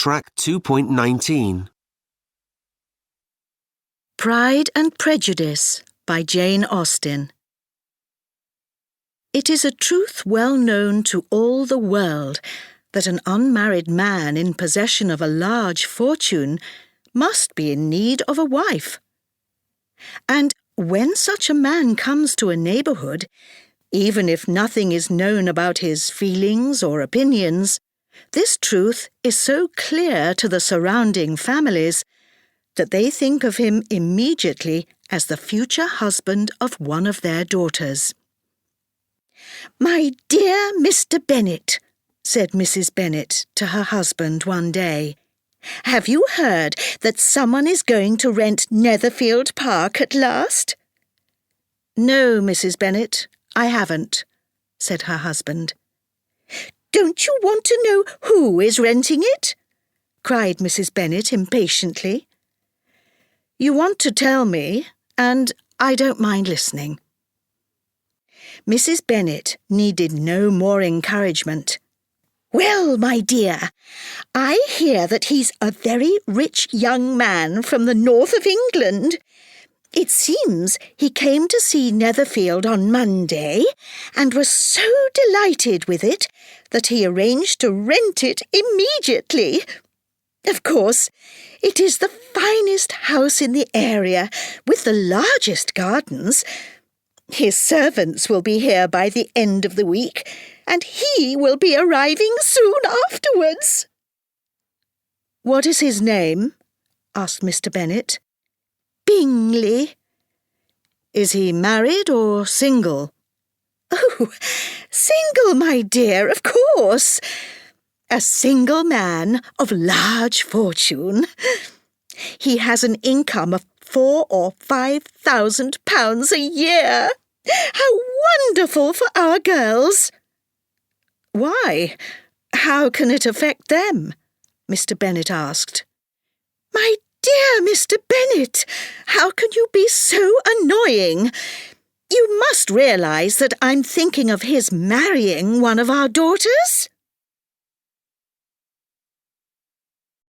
Track 2.19. Pride and Prejudice by Jane Austen. It is a truth well known to all the world that an unmarried man in possession of a large fortune must be in need of a wife. And when such a man comes to a neighbourhood, even if nothing is known about his feelings or opinions, this truth is so clear to the surrounding families that they think of him immediately as the future husband of one of their daughters. "My dear Mr. Bennet," said Mrs. Bennet to her husband one day, "have you heard that someone is going to rent Netherfield Park at last?" "No, Mrs. Bennet, I haven't," said her husband. "Don't you want to know who is renting it?" cried Mrs. Bennet impatiently. "You want to tell me, and I don't mind listening." Mrs. Bennet needed no more encouragement. "Well, my dear, I hear that he's a very rich young man from the north of England. It seems he came to see Netherfield on Monday and was so delighted with it that he arranged to rent it immediately. Of course, it is the finest house in the area, with the largest gardens. His servants will be here by the end of the week, and he will be arriving soon afterwards." "What is his name?" asked Mr. Bennet. "Bingley." "Is he married or single?" "Oh, single, my dear, of course. A single man of large fortune. He has an income of £4,000 or £5,000 a year. How wonderful for our girls!" "Why? How can it affect them?" Mr. Bennet asked. "My dear Mr. Bennet, how can you be so annoying? You must realise that I'm thinking of his marrying one of our daughters."